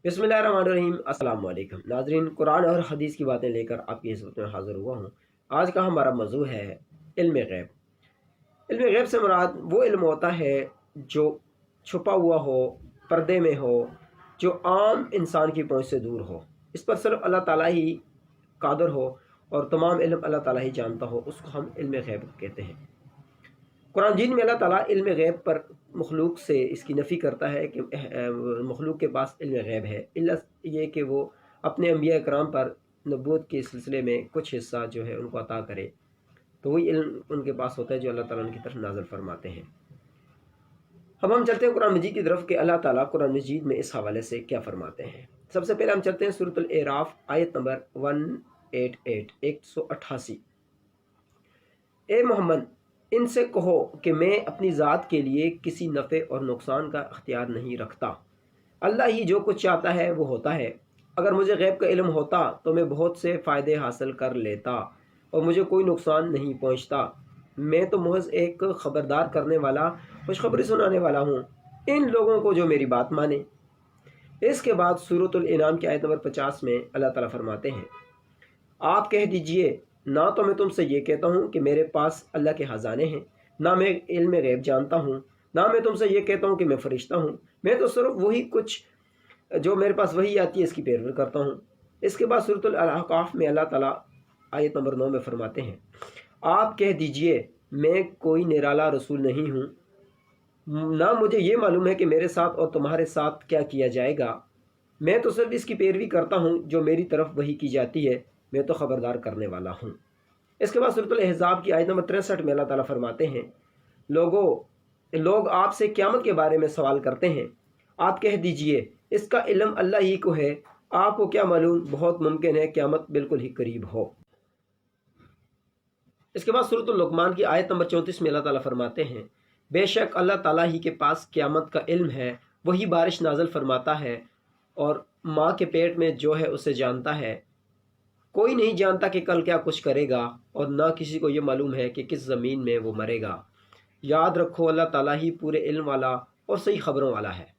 बिस्मिल्लाहिर्रहमानिर्रहीम। अस्सलाम वालेकुम नाज़रीन, कुरान और हदीस की बातें लेकर आपकी खिदमत में हाज़िर हुआ हूँ। आज का हमारा मौज़ू है इल्म गैब। इल्म गैब से मुराद वो इल्म होता है जो छुपा हुआ हो, पर्दे में हो, जो आम इंसान की पहुँच से दूर हो। इस पर सिर्फ अल्लाह ताला ही कादिर हो और तमाम इल्म अल्लाह ताला ही जानता हो, उसको हम इल्म गैब कहते हैं। कुरान मजीद में अल्लाह ताला इल्म गैब पर मखलूक से इसकी नफ़ी करता है कि मखलूक के पास इल्म गैब है, इल्ला ये कि वो अपने अंबिया कराम पर नबूवत के सिलसिले में कुछ हिस्सा जो है उनको अता करे, तो वही इल्म उनके पास होता है जो अल्लाह ताला उनकी तरफ नाज़िल फरमाते हैं। अब हम चलते हैं कुरान मजीद की तरफ कि अल्लाह ताला कुरान मजीद में इस हवाले से क्या फरमाते हैं। सबसे पहले हम चलते हैं सूरतुल एराफ आयत नंबर 188। ए मोहम्मद, इनसे कहो कि मैं अपनी ज़ात के लिए किसी नफ़े और नुकसान का अख्तियार नहीं रखता। अल्लाह ही जो कुछ चाहता है वो होता है। अगर मुझे गैब का इल्म होता तो मैं बहुत से फ़ायदे हासिल कर लेता और मुझे कोई नुकसान नहीं पहुंचता। मैं तो महज एक ख़बरदार करने वाला, खुशखबरी सुनाने वाला हूँ इन लोगों को जो मेरी बात माने। इसके बाद सूरतुल इनाम की आयत नंबर 50 में अल्लाह ताला फरमाते हैं, आप कह दीजिए, ना तो मैं तुमसे ये कहता हूँ कि मेरे पास अल्लाह के ख़जाने हैं, ना मैं इल्म गैब जानता हूँ, ना मैं तुमसे ये कहता हूँ कि मैं फ़रिश्ता हूँ। मैं तो सिर्फ वही कुछ जो मेरे पास वही आती है इसकी पैरवी करता हूँ। इसके बाद सूरतुल अहक़ाफ़ में अल्लाह ताला आयत नंबर 9 में फरमाते हैं, आप कह दीजिए, मैं कोई निराला रसूल नहीं हूँ, ना मुझे ये मालूम है कि मेरे साथ और तुम्हारे साथ क्या किया जाएगा। मैं तो सिर्फ इसकी पैरवी करता हूँ जो मेरी तरफ वही की जाती है। मैं तो ख़बरदार करने वाला हूँ। इसके बाद सूरतुल अहज़ाब की आयत नंबर 63 में अल्लाह ताला फरमाते हैं, लोग आपसे क़यामत के बारे में सवाल करते हैं। आप कह दीजिए, इसका इल्म अल्लाह ही को है। आपको क्या मालूम, बहुत मुमकिन है क़यामत बिल्कुल ही करीब हो। इसके बाद सूरतुल लुक़मान की आयत नंबर 34 में अल्लाह ताला फरमाते हैं, बेशक अल्लाह ताला ही के पास क़यामत का इल्म है, वही बारिश नाज़िल फरमाता है और माँ के पेट में जो है उसे जानता है। कोई नहीं जानता कि कल क्या कुछ करेगा और ना किसी को ये मालूम है कि किस ज़मीन में वो मरेगा। याद रखो, अल्लाह ताला ही पूरे इल्म वाला और सही खबरों वाला है।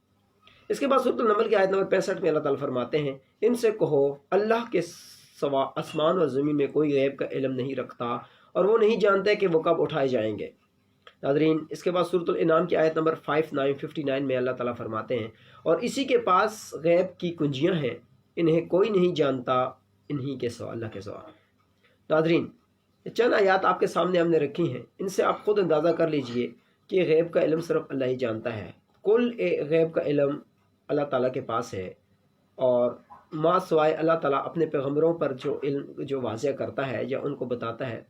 इसके बाद सूरतुल नमल की आयत नंबर 65 में अल्लाह ताला फरमाते हैं, इनसे कहो, अल्लाह के सवा आसमान और ज़मीन में कोई गैब का इल्म नहीं रखता और वो नहीं जानते कि वो कब उठाए जाएंगे। नाज़रीन, इसके बाद सूरतुल इनाम की आयत नंबर 59 में अल्लाह ताला फरमाते हैं, और इसी के पास गैब की कुंजियाँ हैं, इन्हें कोई नहीं जानता इन्हीं के सिवा, अल्लाह के सिवा। नाज़रीन, चंद आयात आपके सामने हमने रखी हैं, इनसे आप खुद अंदाज़ा कर लीजिए कि गैब का इल्म सिर्फ अल्लाह ही जानता है। कुल गैब का इल्म अल्लाह ताला के पास है और माँ सवाए अल्लाह ताला अपने पैगम्बरों पर जो इल्म जो वाज़ह करता है या उनको बताता है,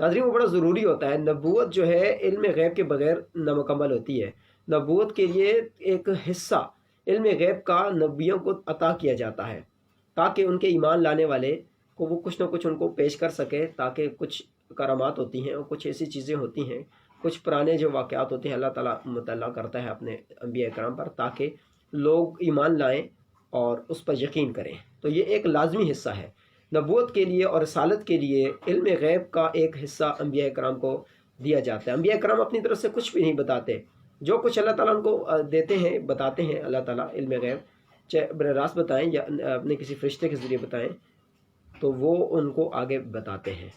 नाज़रीन, वो बड़ा ज़रूरी होता है। नबूवत जो है इल्म गैब के बग़ैर नामुकम्मल होती है। नबूवत के लिए एक हिस्सा इल्म गैब का नबियों को अता किया जाता है ताकि उनके ईमान लाने वाले को वो कुछ ना कुछ उनको पेश कर सके, ताकि कुछ करामात होती हैं और कुछ ऐसी चीज़ें होती हैं, कुछ पुराने जो वाक़यात होते हैं अल्लाह ताला मुतल्ला करता है अपने अंबिया कराम पर, ताकि लोग ईमान लाएं और उस पर यकीन करें। तो ये एक लाजमी हिस्सा है नबूवत के लिए और रसालत के लिए। इल्म गैब का एक हिस्सा अंबिया कराम को दिया जाता है। अंबिया कराम अपनी तरफ से कुछ भी नहीं बताते, जो कुछ अल्लाह ताला उनको देते हैं, बताते हैं अल्लाह ताला इल्म गैब, चाहे बरे रास्त बताएं या अपने किसी फरिश्ते के ज़रिए बताएं, तो वो उनको आगे बताते हैं।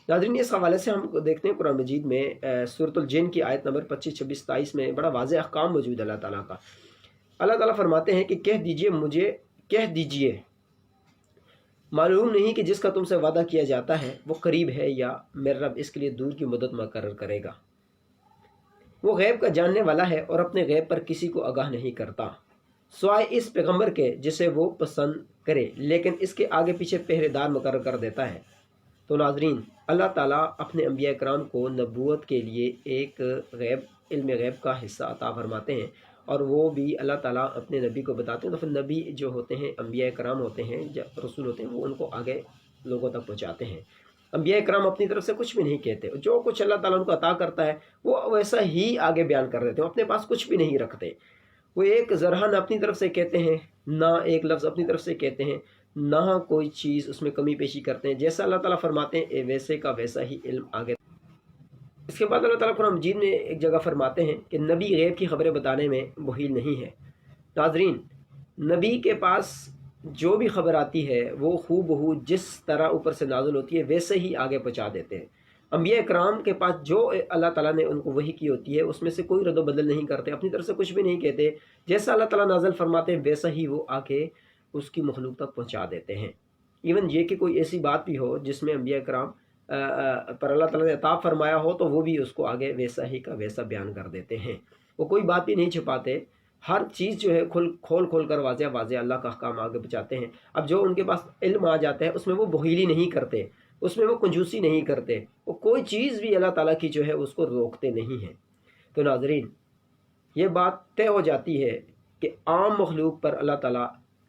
नाज़रीन, इस हवाले से हम देखते हैं कुरान मजीद में सूरतुल जिन की आयत नंबर 25, 26, 27 में बड़ा वाज़ेह अहकाम मौजूद है अल्लाह ताला का। अल्लाह ताला फरमाते हैं कि कह दीजिए, मालूम नहीं कि जिसका तुमसे वादा किया जाता है वो करीब है या मेरा रब इसके लिए दूर की मदद मुकर्रर करेगा। वो गैब का जानने वाला है और अपने गैब पर किसी को आगाह नहीं करता सिवाय इस पैगम्बर के जिसे वो पसंद करे, लेकिन इसके आगे पीछे पहरेदार मुकर्रर कर देता है। तो नाज़रीन, अल्लाह ताला अपने अंबिया कराम को नबूवत के लिए एक इल्म गैब का हिस्सा अता फरमाते हैं और वो भी अल्लाह ताला अपने नबी को बताते हैं। तो फिर नबी जो होते हैं, अंबिया कराम होते हैं, रसूल होते हैं, वो उनको आगे लोगों तक पहुँचाते हैं। अंबिया कराम अपनी तरफ से कुछ भी नहीं कहते, जो कुछ अल्लाह ताला उनको अता करता है वो वैसा ही आगे बयान कर देते हैं, अपने पास कुछ भी नहीं रखते। वो एक ज़रा न अपनी तरफ से कहते हैं, ना एक लफ्ज़ अपनी तरफ से कहते हैं, ना कोई चीज़ उसमें कमी पेशी करते हैं। जैसा अल्लाह ताला फरमाते हैं वैसे का वैसा ही इल्म आगे। इसके बाद अल्लाह ताला कुरान मजीद में एक जगह फरमाते हैं कि नबी गैब की खबरें बताने में मुहील नहीं है। नाज़रीन, نبی کے پاس جو بھی خبر آتی ہے وہ ہو بہو جس طرح اوپر سے نازل ہوتی ہے ویسے ہی آگے پہنچا دیتے ہیں۔ انبیاء کرام کے پاس جو اللہ تعالیٰ نے ان کو وحی کی ہوتی ہے اس میں سے کوئی رد و بدل نہیں کرتے، اپنی طرف سے کچھ بھی نہیں کہتے، جیسا اللہ تعالیٰ نازل فرماتے ہیں ویسا ہی وہ آ کے اس کی مخلوق تک پہنچا دیتے ہیں۔ ایون یہ کہ کوئی ایسی بات بھی ہو جس میں انبیاء کرام پر اللہ تعالیٰ نے عطا فرمایا ہو تو وہ بھی اس کو آگے ویسا ہی کا ویسا بیان کر دیتے ہیں، وہ کوئی بات بھی نہیں چھپاتے، ہر چیز جو ہے کھول کر واضح واضح اللہ کا احکام آگے پہنچاتے ہیں۔ اب جو ان کے پاس علم آ جاتا ہے اس میں وہ بخیلی نہیں کرتے، اس میں وہ کنجوسی نہیں کرتے، وہ کوئی چیز بھی اللہ تعالیٰ کی جو ہے اس کو روکتے نہیں ہیں۔ تو ناظرین یہ بات طے ہو جاتی ہے کہ عام مخلوق پر اللہ تعالیٰ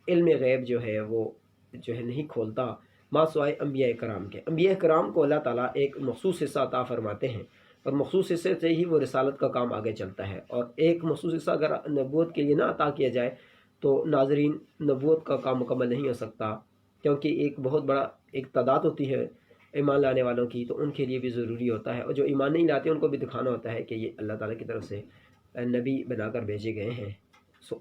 علم غیب جو ہے وہ جو ہے نہیں کھولتا ما سوائے انبیاء کرام کے۔ انبیاء کرام کو اللہ تعالیٰ ایک مخصوص حصہ عطا فرماتے ہیں اور مخصوص حصے سے ہی وہ رسالت کا کام آگے چلتا ہے، اور ایک مخصوص حصہ اگر نبوت کے لیے نہ عطا کیا جائے تو ناظرین نبوت کا کام مکمل نہیں ہو سکتا، کیونکہ ایک بہت بڑا ایک تعداد ہوتی ہے ایمان لانے والوں کی، تو ان کے لیے بھی ضروری ہوتا ہے، اور جو ایمان نہیں لاتے ان کو بھی دکھانا ہوتا ہے کہ یہ اللہ تعالیٰ کی طرف سے نبی بنا کر بھیجے گئے ہیں۔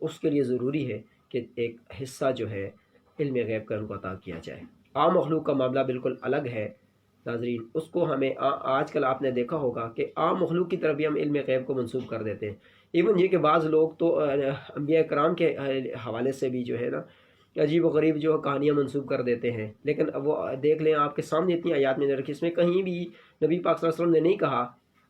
اس کے لیے ضروری ہے کہ ایک حصہ جو ہے علم غیب کا ان کو عطا کیا جائے۔ عام مخلوق کا معاملہ بالکل الگ ہے ناظرین، اس کو ہمیں آج کل آپ نے دیکھا ہوگا کہ عام مخلوق کی طرف بھی ہم علم غیب کو منسوب کر دیتے ہیں۔ ایون یہ کہ بعض لوگ تو انبیاء کرام کے حوالے سے بھی جو ہے نا عجیب و غریب جو کہانیاں منسوب کر دیتے ہیں، لیکن اب وہ دیکھ لیں آپ کے سامنے اتنی آیات میں رکھی، اس میں کہیں بھی نبی پاک صلی اللہ علیہ وسلم نے نہیں کہا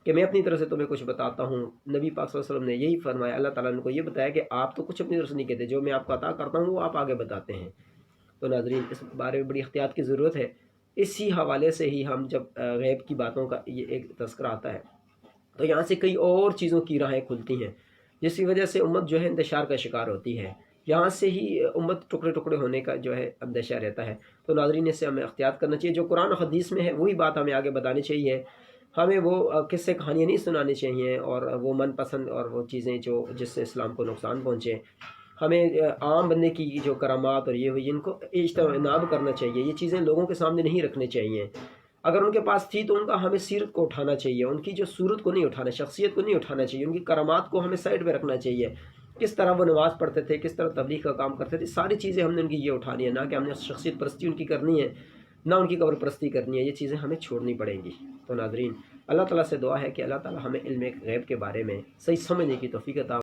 کہ میں اپنی طرف سے تمہیں کچھ بتاتا ہوں۔ نبی پاک صلی اللہ علیہ وسلم نے یہی فرمایا، اللہ تعالیٰ نے کو یہ بتایا کہ آپ تو کچھ اپنی طرف سے نہیں کہتے، جو میں آپ کو عطا کرتا ہوں وہ آپ آگے بتاتے ہیں۔ تو ناظرین اس بارے میں بڑی احتیاط کی ضرورت ہے۔ اسی حوالے سے ہی ہم جب غیب کی باتوں کا یہ ایک تذکرہ آتا ہے تو یہاں سے کئی اور چیزوں کی راہیں کھلتی ہیں، جس کی وجہ سے امت جو ہے انتشار کا شکار ہوتی ہے، یہاں سے ہی امت ٹکڑے ٹکڑے ہونے کا جو ہے اندیشہ رہتا ہے۔ تو ناظرین اس سے ہمیں احتیاط کرنا چاہیے، جو قرآن و حدیث میں ہے وہی بات ہمیں آگے بتانی چاہیے، ہمیں وہ قصے کہانیاں نہیں سنانی چاہیے اور وہ من پسند اور وہ چیزیں جو جس سے اسلام کو نقصان پہنچے۔ ہمیں عام بندے کی جو کرامات اور یہ ہوئی ان کو اجتناب کرنا چاہیے، یہ چیزیں لوگوں کے سامنے نہیں رکھنی چاہیے۔ اگر ان کے پاس تھی تو ان کا ہمیں سیرت کو اٹھانا چاہیے، ان کی جو صورت کو نہیں اٹھانا، شخصیت کو نہیں اٹھانا چاہیے، ان کی کرامات کو ہمیں سائڈ پہ رکھنا چاہیے، کس طرح وہ نماز پڑھتے تھے، کس طرح تبلیغ کا کام کرتے تھے، ساری چیزیں ہم نے ان کی یہ اٹھانی ہے، نہ کہ ہم نے شخصیت پرستی ان کی کرنی ہے، نہ ان کی قبر پرستی کرنی ہے، یہ چیزیں ہمیں چھوڑنی پڑیں گی۔ تو ناظرین اللہ تعالیٰ سے دعا ہے کہ اللہ تعالیٰ ہمیں علم غیب کے بارے میں صحیح سمجھنے کی توفیق عطا